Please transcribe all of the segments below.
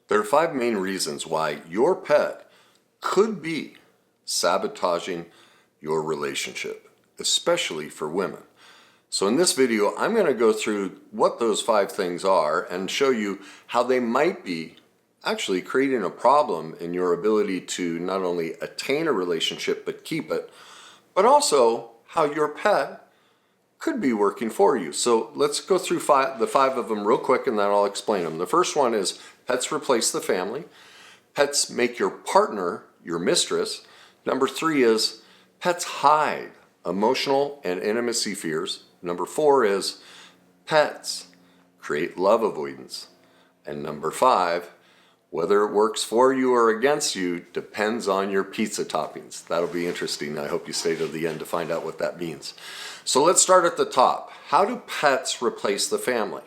There are 5 main reasons why your pet could be sabotaging your relationship, especially for women. So in this video, I'm going to go through what those 5 things are and show you how they might be actually creating a problem in your ability to not only attain a relationship but keep it, but also how your pet could be working for you. So let's go through the 5 of them real quick and then I'll explain them. The first one is pets replace the family. Pets make your partner your mistress. Number 3 is pets hide emotional and intimacy fears. Number 4 is pets create love avoidance. And number 5, whether it works for you or against you depends on your pizza toppings. That'll be interesting. I hope you stay to the end to find out what that means. So let's start at the top. How do pets replace the family,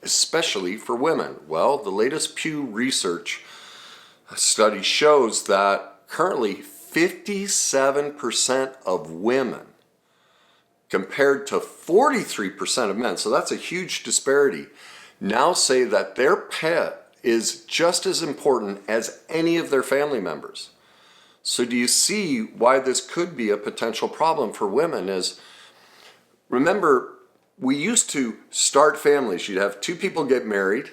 especially for women? Well, the latest Pew Research study shows that currently 57% of women compared to 43% of men, so that's a huge disparity, now say that their pet is just as important as any of their family members. So do you see why this could be a potential problem for women? Is, remember, we used to start families. You'd have 2 people get married,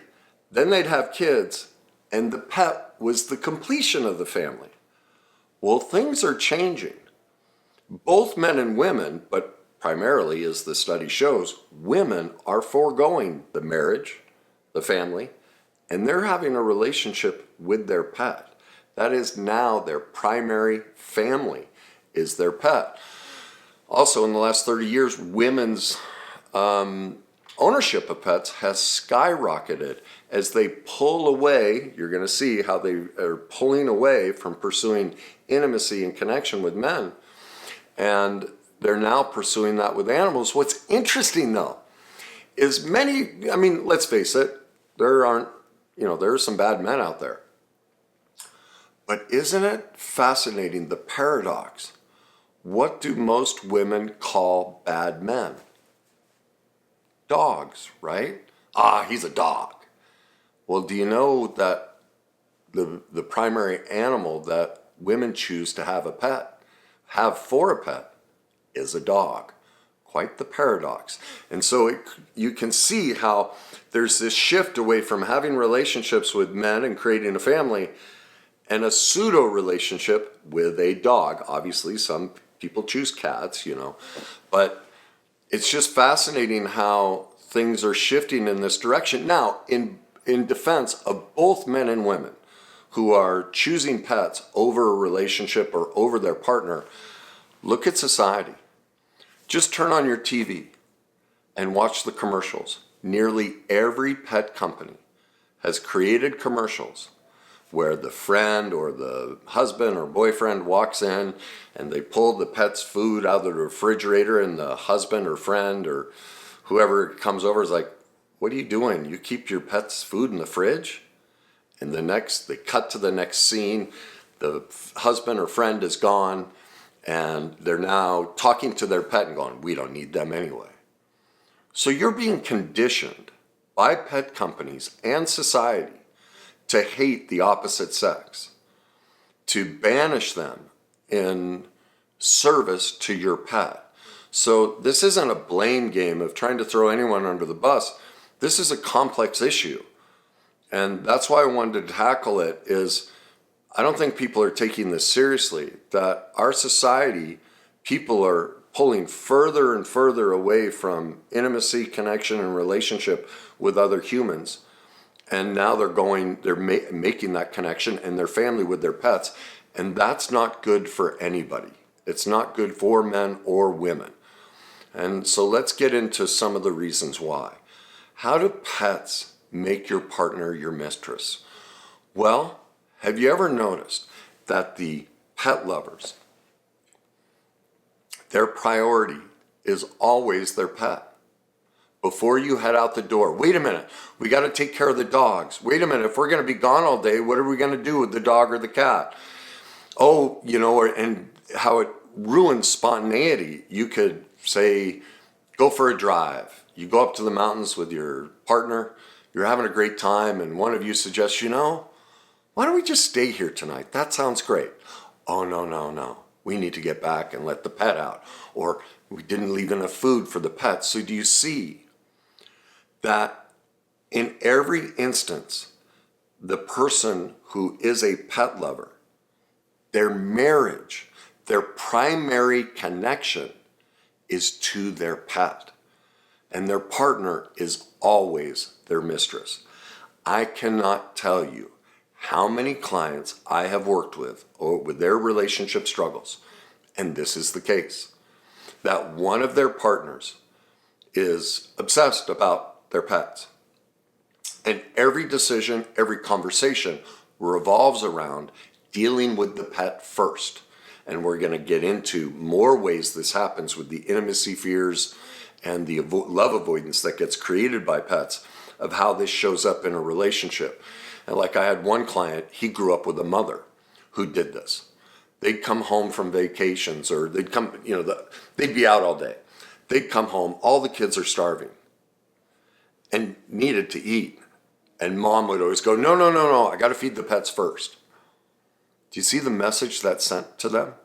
then they'd have kids, and the pet was the completion of the family. Well, things are changing. Both men and women, but primarily, as the study shows, women are foregoing the marriage, the family, and they're having a relationship with their pet. That is now their primary family, is their pet. Also, in the last 30 years, women's ownership of pets has skyrocketed as they pull away. You're going to see how they are pulling away from pursuing intimacy and connection with men. And they're now pursuing that with animals. What's interesting, though, is let's face it, there are some bad men out there. But isn't it fascinating, the paradox? What do most women call bad men? Dogs, right? Ah, he's a dog. Well, do you know that the primary animal that women choose to have for a pet, is a dog? Quite the paradox. And so you can see how there's this shift away from having relationships with men and creating a family and a pseudo relationship with a dog. Obviously, some people choose cats, but it's just fascinating how things are shifting in this direction. Now, in defense of both men and women who are choosing pets over a relationship or over their partner, look at society. Just turn on your TV and watch the commercials. Nearly every pet company has created commercials where the friend or the husband or boyfriend walks in and they pull the pet's food out of the refrigerator and the husband or friend or whoever comes over is like, "What are you doing? You keep your pet's food in the fridge?" And they cut to the next scene. The husband or friend is gone and they're now talking to their pet and going, "We don't need them anyway." So you're being conditioned by pet companies and society to hate the opposite sex, to banish them in service to your pet. So this isn't a blame game of trying to throw anyone under the bus. This is a complex issue. And that's why I wanted to tackle it. Is I don't think people are taking this seriously, that our society, people are pulling further and further away from intimacy, connection, and relationship with other humans. And now they're making that connection and their family with their pets. And that's not good for anybody. It's not good for men or women. And so let's get into some of the reasons why. How do pets make your partner your mistress? Well, have you ever noticed that the pet lovers, their priority is always their pet? Before you head out the door, wait a minute, we got to take care of the dogs. Wait a minute, if we're going to be gone all day, what are we going to do with the dog or the cat? Oh, and how it ruins spontaneity. You could say, go for a drive. You go up to the mountains with your partner, you're having a great time, and one of you suggests, Why don't we just stay here tonight? That sounds great. Oh, no, no, no. We need to get back and let the pet out. Or we didn't leave enough food for the pet. So do you see that in every instance, the person who is a pet lover, their marriage, their primary connection is to their pet. And their partner is always their mistress. I cannot tell you how many clients I have worked with or with their relationship struggles, and this is the case, that one of their partners is obsessed about their pets. And every decision, every conversation revolves around dealing with the pet first. And we're going to get into more ways this happens with the intimacy fears and the love avoidance that gets created by pets, of how this shows up in a relationship. And like I had one client, he grew up with a mother who did this. They'd come home from vacations, or they'd come, they'd be out all day. They'd come home, all the kids are starving and needed to eat. And mom would always go, no, no, no, no, I got to feed the pets first. Do you see the message that's sent to them?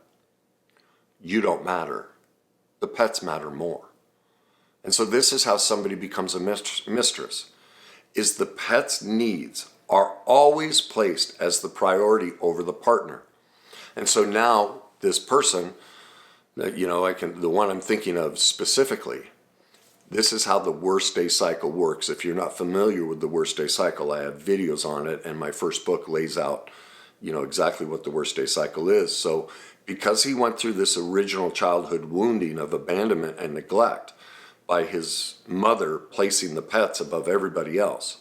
You don't matter. The pets matter more. And so this is how somebody becomes a mistress, is the pet's needs are always placed as the priority over the partner. And so now this person, the one I'm thinking of specifically, this is how the worst day cycle works. If you're not familiar with the worst day cycle, I have videos on it, and my first book lays out, exactly what the worst day cycle is. So because he went through this original childhood wounding of abandonment and neglect by his mother placing the pets above everybody else,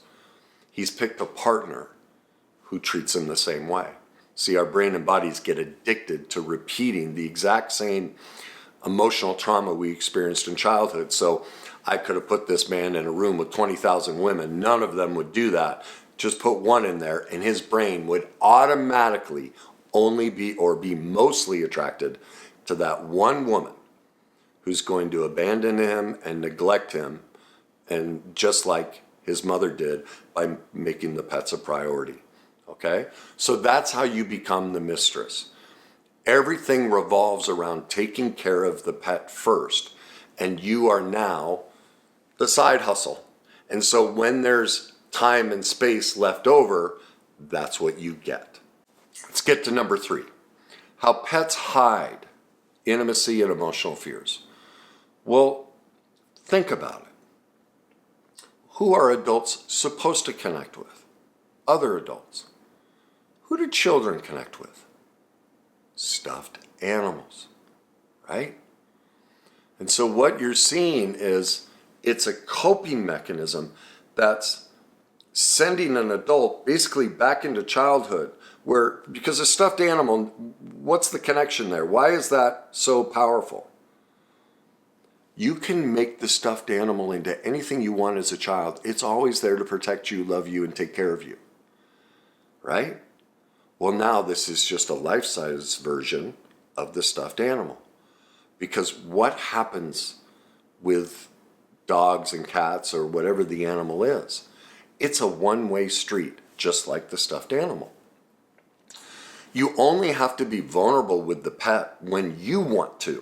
he's picked a partner who treats him the same way. See, our brain and bodies get addicted to repeating the exact same emotional trauma we experienced in childhood. So I could have put this man in a room with 20,000 women. None of them would do that. Just put one in there, and his brain would automatically only be mostly attracted to that one woman who's going to abandon him and neglect him, and just like his mother did, by making the pets a priority. Okay? So that's how you become the mistress. Everything revolves around taking care of the pet first, and you are now the side hustle. And so when there's time and space left over, that's what you get. Let's get to number 3. How pets hide intimacy and emotional fears. Well, think about it. Who are adults supposed to connect with? Other adults. Who do children connect with? Stuffed animals, right? And so what you're seeing is it's a coping mechanism that's sending an adult basically back into childhood, where, because a stuffed animal, what's the connection there? Why is that so powerful? You can make the stuffed animal into anything you want as a child. It's always there to protect you, love you, and take care of you, right? Well, now this is just a life-size version of the stuffed animal. Because what happens with dogs and cats, or whatever the animal is? It's a one-way street, just like the stuffed animal. You only have to be vulnerable with the pet when you want to.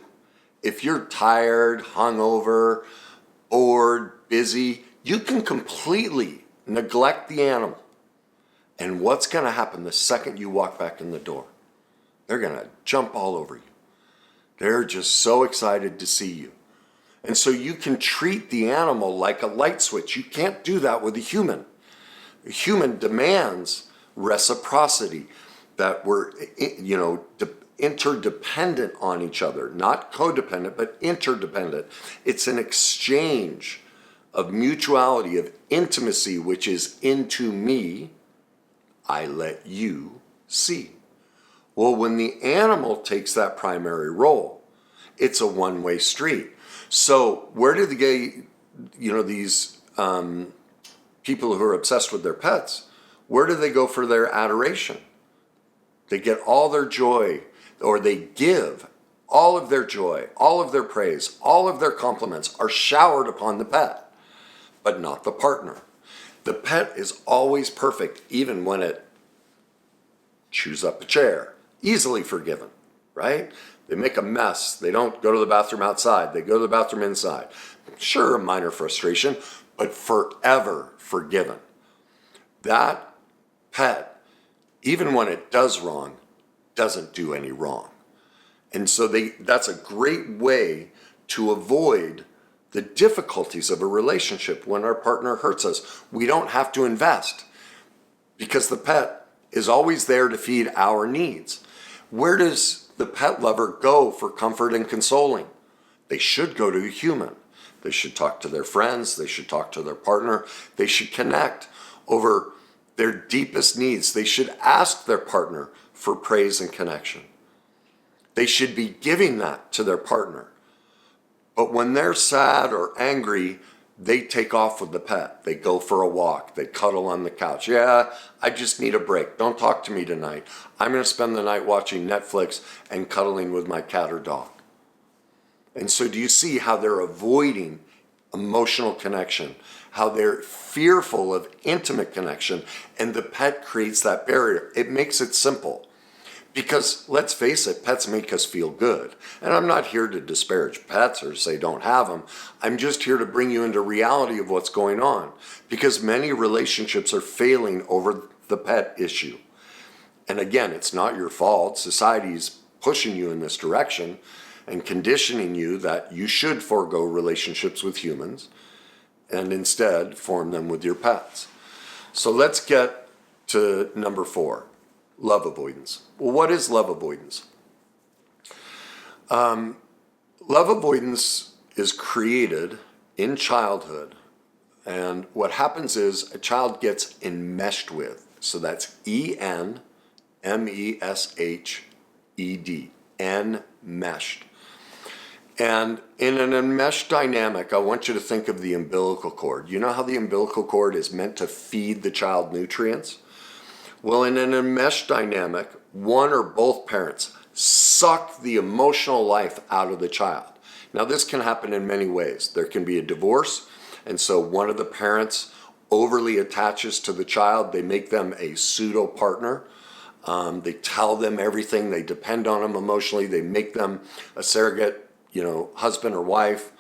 If you're tired, hungover, bored, busy, you can completely neglect the animal. And what's going to happen the second you walk back in the door? They're going to jump all over you. They're just so excited to see you. And so you can treat the animal like a light switch. You can't do that with a human. A human demands reciprocity, that we're, interdependent on each other, not codependent, but interdependent. It's an exchange of mutuality, of intimacy, which is into me, I let you see. Well, when the animal takes that primary role, it's a one-way street. So where do these people who are obsessed with their pets, where do they go for their adoration? They get all their joy, or they give all of their joy, all of their praise, all of their compliments are showered upon the pet, but not the partner. The pet is always perfect, even when it chews up a chair, easily forgiven, right? They make a mess. They don't go to the bathroom outside. They go to the bathroom inside. Sure, a minor frustration, but forever forgiven. That pet, even when it does wrong, doesn't do any wrong. And so that's a great way to avoid the difficulties of a relationship when our partner hurts us. We don't have to invest because the pet is always there to feed our needs. Where does the pet lover go for comfort and consoling? They should go to a human. They should talk to their friends. They should talk to their partner. They should connect over their deepest needs. They should ask their partner for praise and connection. They should be giving that to their partner. But when they're sad or angry, they take off with the pet. They go for a walk. They cuddle on the couch. Yeah, I just need a break. Don't talk to me tonight. I'm going to spend the night watching Netflix and cuddling with my cat or dog. And so do you see how they're avoiding emotional connection, how they're fearful of intimate connection, and the pet creates that barrier? It makes it simple. Because let's face it, pets make us feel good. And I'm not here to disparage pets or say don't have them. I'm just here to bring you into reality of what's going on. Because many relationships are failing over the pet issue. And again, it's not your fault. Society's pushing you in this direction and conditioning you that you should forego relationships with humans and instead form them with your pets. So let's get to number 4. Love avoidance. Well, what is love avoidance? Love avoidance is created in childhood. And what happens is a child gets enmeshed with. So that's enmeshed, enmeshed. And in an enmeshed dynamic, I want you to think of the umbilical cord. You know how the umbilical cord is meant to feed the child nutrients? Well, in an enmeshed dynamic, one or both parents suck the emotional life out of the child. Now, this can happen in many ways. There can be a divorce, and so one of the parents overly attaches to the child. They make them a pseudo partner. They tell them everything. They depend on them emotionally. They make them a surrogate, husband or wife.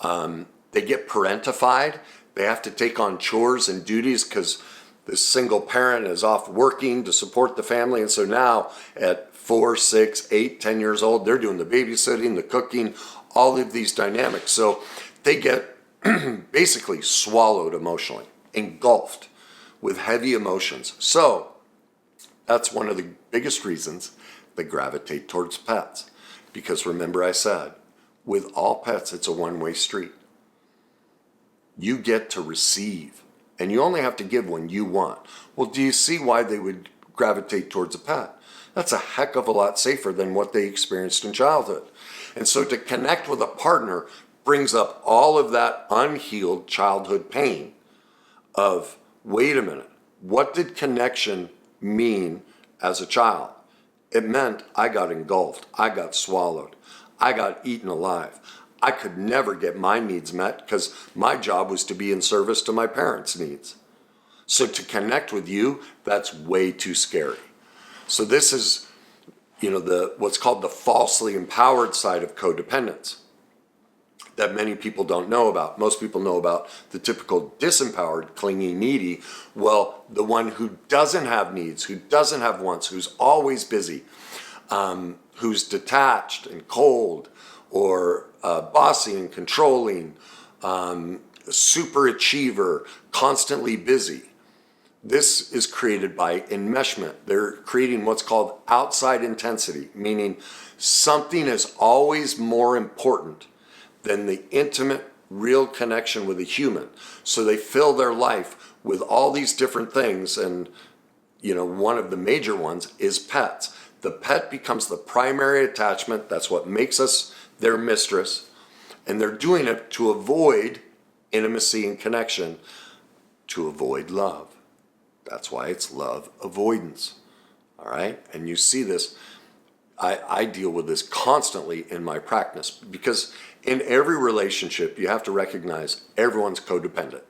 They get parentified. They have to take on chores and duties because this single parent is off working to support the family. And so now at 4, 6, 8, 10 years old, they're doing the babysitting, the cooking, all of these dynamics. So they get basically swallowed emotionally, engulfed with heavy emotions. So that's one of the biggest reasons they gravitate towards pets. Because remember I said, with all pets, it's a one-way street. You get to receive. And you only have to give when you want. Well, do you see why they would gravitate towards a pet? That's a heck of a lot safer than what they experienced in childhood. And so to connect with a partner brings up all of that unhealed childhood pain of, wait a minute, what did connection mean as a child? It meant I got engulfed, I got swallowed, I got eaten alive. I could never get my needs met because my job was to be in service to my parents' needs. So to connect with you, that's way too scary. So this is, what's called the falsely empowered side of codependence that many people don't know about. Most people know about the typical disempowered, clingy, needy. Well, the one who doesn't have needs, who doesn't have wants, who's always busy, who's detached and cold, or bossy and controlling, super achiever, constantly busy. This is created by enmeshment. They're creating what's called outside intensity, meaning something is always more important than the intimate, real connection with a human. So they fill their life with all these different things, and one of the major ones is pets. The pet becomes the primary attachment. That's what makes us their mistress, and they're doing it to avoid intimacy and connection, to avoid love. That's why it's love avoidance. All right? And you see this, I deal with this constantly in my practice, because in every relationship, you have to recognize everyone's codependent.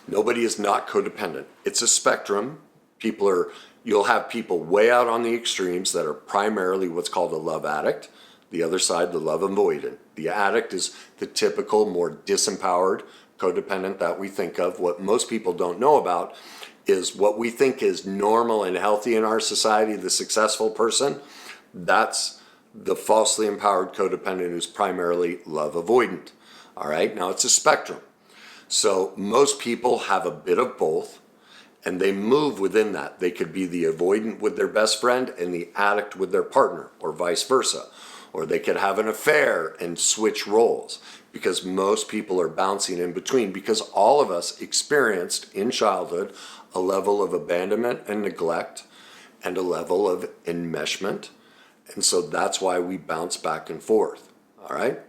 Nobody is not codependent. It's a spectrum. People are You'll have people way out on the extremes that are primarily what's called a love addict. The other side, the love avoidant. The addict is the typical, more disempowered codependent that we think of. What most people don't know about is what we think is normal and healthy in our society, the successful person. That's the falsely empowered codependent who's primarily love avoidant. All right, now it's a spectrum. So most people have a bit of both, and they move within that. They could be the avoidant with their best friend and the addict with their partner, or vice versa. Or they could have an affair and switch roles, because most people are bouncing in between, because all of us experienced in childhood a level of abandonment and neglect and a level of enmeshment. And so that's why we bounce back and forth. All right?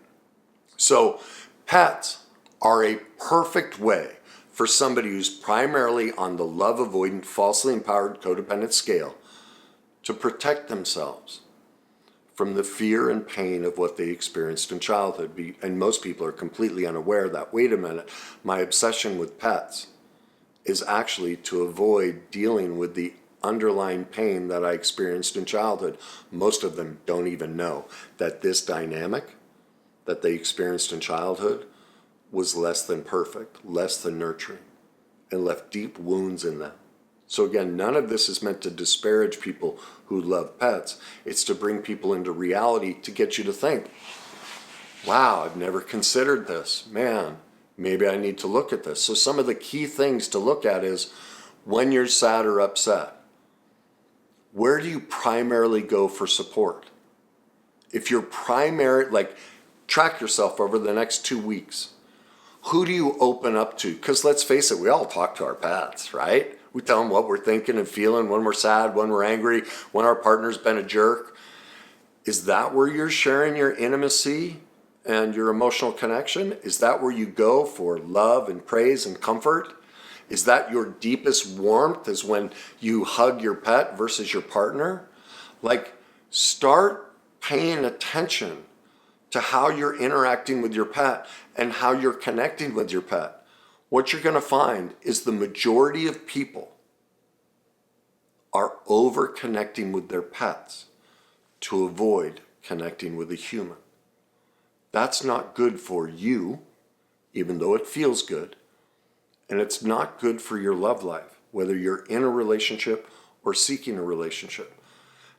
So pets are a perfect way for somebody who's primarily on the love avoidant, falsely empowered codependent scale to protect themselves from the fear and pain of what they experienced in childhood. And most people are completely unaware that, wait a minute, my obsession with pets is actually to avoid dealing with the underlying pain that I experienced in childhood. Most of them don't even know that this dynamic that they experienced in childhood was less than perfect, less than nurturing, and left deep wounds in them. So again, none of this is meant to disparage people who love pets. It's to bring people into reality, to get you to think, wow, I've never considered this. Man, maybe I need to look at this. So some of the key things to look at is when you're sad or upset, where do you primarily go for support? If you're track yourself over the next 2 weeks. Who do you open up to? Because let's face it, we all talk to our pets, right? We tell them what we're thinking and feeling when we're sad, when we're angry, when our partner's been a jerk. Is that where you're sharing your intimacy and your emotional connection? Is that where you go for love and praise and comfort? Is that your deepest warmth, is when you hug your pet versus your partner? Start paying attention to how you're interacting with your pet and how you're connecting with your pet. What you're going to find is the majority of people are over connecting with their pets to avoid connecting with a human. That's not good for you, even though it feels good. And it's not good for your love life, whether you're in a relationship or seeking a relationship.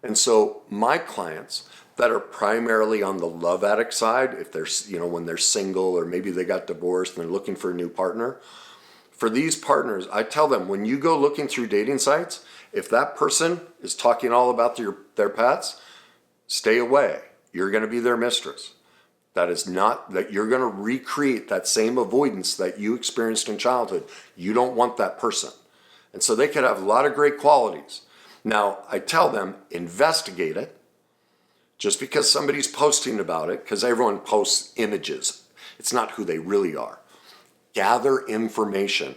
And so my clients that are primarily on the love addict side, if they're, when they're single or maybe they got divorced and they're looking for a new partner, for these partners, I tell them, when you go looking through dating sites, if that person is talking all about their pets, stay away. You're going to be their mistress. That is not, that you're going to recreate that same avoidance that you experienced in childhood. You don't want that person. And so they could have a lot of great qualities. Now, I tell them, investigate it. Just because somebody's posting about it, because everyone posts images, it's not who they really are. Gather information,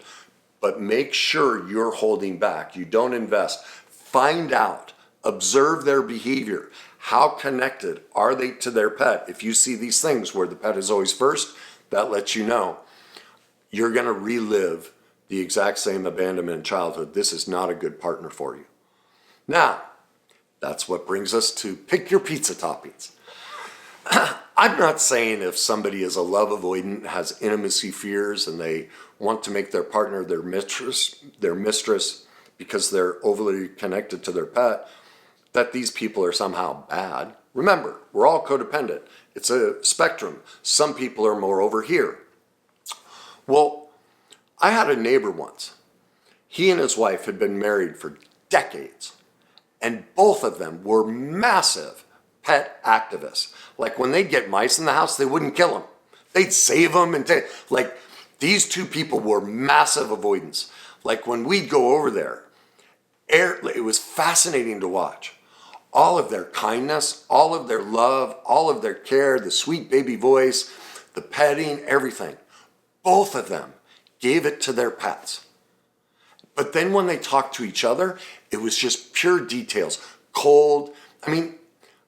but make sure you're holding back. You don't invest. Find out, observe their behavior. How connected are they to their pet? If you see these things where the pet is always first, that lets you know you're going to relive the exact same abandonment in childhood. This is not a good partner for you. Now, that's what brings us to pick your pizza toppings. I'm not saying if somebody is a love avoidant, has intimacy fears, and they want to make their partner their mistress because they're overly connected to their pet, that these people are somehow bad. Remember, we're all codependent. It's a spectrum. Some people are more over here. Well, I had a neighbor once. He and his wife had been married for decades. And both of them were massive pet activists. Like when they'd get mice in the house, they wouldn't kill them. They'd save them. These two people were massive avoidants. Like when we'd go over there, it was fascinating to watch. All of their kindness, all of their love, all of their care, the sweet baby voice, the petting, everything. Both of them gave it to their pets. But then when they talked to each other, it was just pure details. Cold. I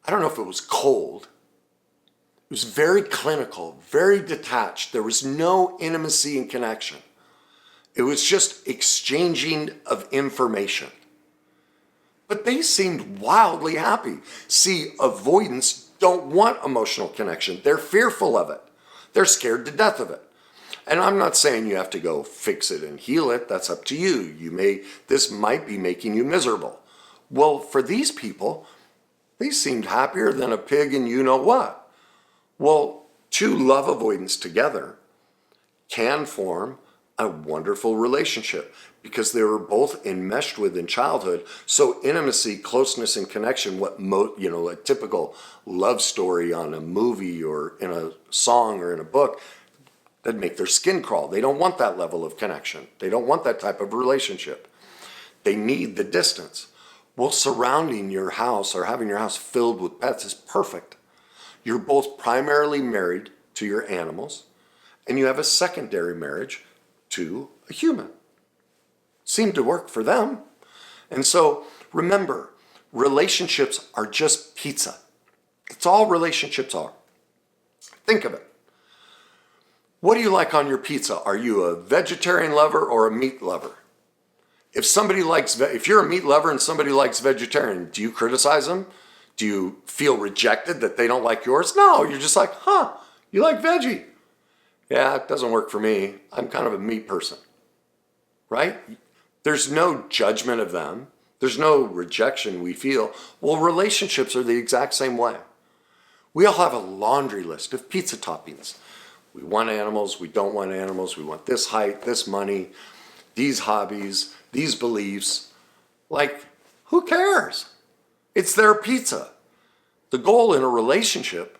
don't know if it was cold. It was very clinical, very detached. There was no intimacy and connection. It was just exchanging of information. they seemed wildly happy. See, avoidance don't want emotional connection. They're fearful of it. They're scared to death of it. And I'm not saying you have to go fix it and heal it. That's up to you. This might be making you miserable. Well, for these people, they seemed happier than a pig and you know what. Well, two love avoidants together can form a wonderful relationship because they were both enmeshed with in childhood. So intimacy, closeness, and connection, a typical love story on a movie or in a song or in a book, that'd make their skin crawl. They don't want that level of connection. They don't want that type of relationship. They need the distance. Well, surrounding your house or having your house filled with pets is perfect. You're both primarily married to your animals, and you have a secondary marriage to a human. Seemed to work for them. And so remember, relationships are just pizza. That's all relationships are. Think of it. What do you like on your pizza? Are you a vegetarian lover or a meat lover? If you're a meat lover and somebody likes vegetarian, do you criticize them? Do you feel rejected that they don't like yours? No, you're just like, you like veggie. Yeah, it doesn't work for me. I'm kind of a meat person, right? There's no judgment of them. There's no rejection we feel. Well, relationships are the exact same way. We all have a laundry list of pizza toppings. We want animals, we don't want animals, we want this height, this money, these hobbies, these beliefs. Like, who cares? It's their pizza. The goal in a relationship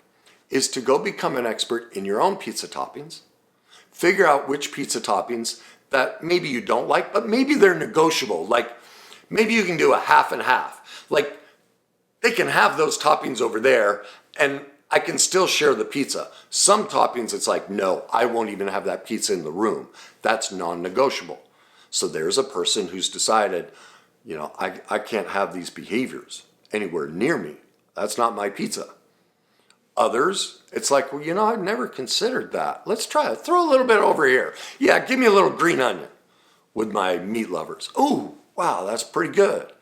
is to go become an expert in your own pizza toppings, figure out which pizza toppings that maybe you don't like, but maybe they're negotiable. Like, maybe you can do a half and half. Like, they can have those toppings over there, and I can still share the pizza. Some toppings, it's like, no, I won't even have that pizza in the room. That's non-negotiable. So there's a person who's decided, I can't have these behaviors anywhere near me. That's not my pizza. Others, it's like, well, I've never considered that. Let's try it. Throw a little bit over here. Yeah, give me a little green onion with my meat lovers. Ooh, wow, that's pretty good.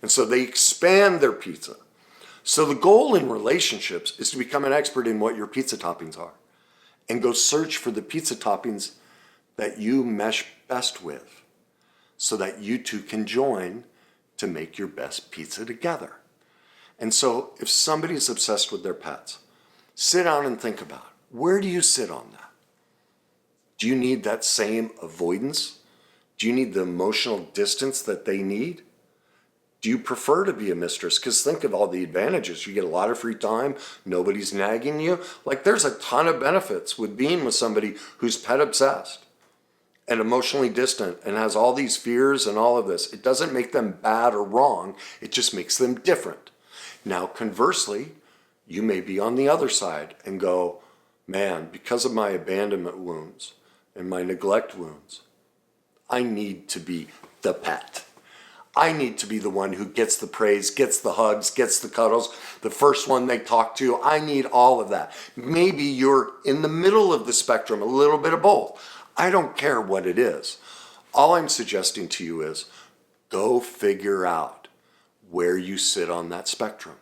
And so they expand their pizza. So the goal in relationships is to become an expert in what your pizza toppings are and go search for the pizza toppings that you mesh best with so that you two can join to make your best pizza together. And so if somebody's obsessed with their pets, sit down and think about it. Where do you sit on that? Do you need that same avoidance? Do you need the emotional distance that they need? Do you prefer to be a mistress? Because think of all the advantages. You get a lot of free time. Nobody's nagging you. Like, there's a ton of benefits with being with somebody who's pet obsessed and emotionally distant and has all these fears and all of this. It doesn't make them bad or wrong. It just makes them different. Now, conversely, you may be on the other side and go, man, because of my abandonment wounds and my neglect wounds, I need to be the pet. I need to be the one who gets the praise, gets the hugs, gets the cuddles, the first one they talk to. I need all of that. Maybe you're in the middle of the spectrum, a little bit of both. I don't care what it is. All I'm suggesting to you is go figure out where you sit on that spectrum.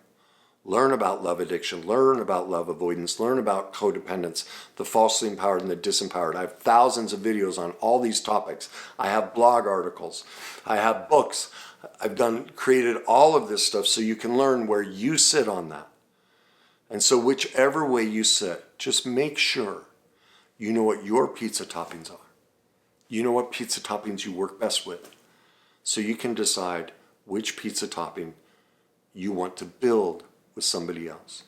Learn about love addiction, learn about love avoidance, learn about codependence, the falsely empowered and the disempowered. I have thousands of videos on all these topics. I have blog articles. I have books. I've created all of this stuff so you can learn where you sit on that. And so whichever way you sit, just make sure you know what your pizza toppings are. You know what pizza toppings you work best with. So you can decide which pizza topping you want to build with somebody else.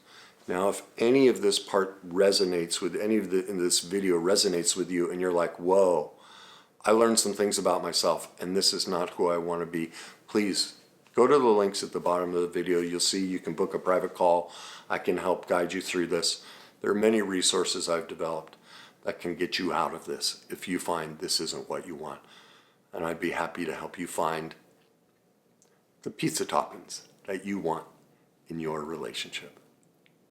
Now, if any of this part resonates with in this video resonates with you and you're like, whoa, I learned some things about myself and this is not who I want to be, please go to the links at the bottom of the video. You'll see you can book a private call. I can help guide you through this. There are many resources I've developed that can get you out of this if you find this isn't what you want. And I'd be happy to help you find the pizza toppings that you want in your relationship.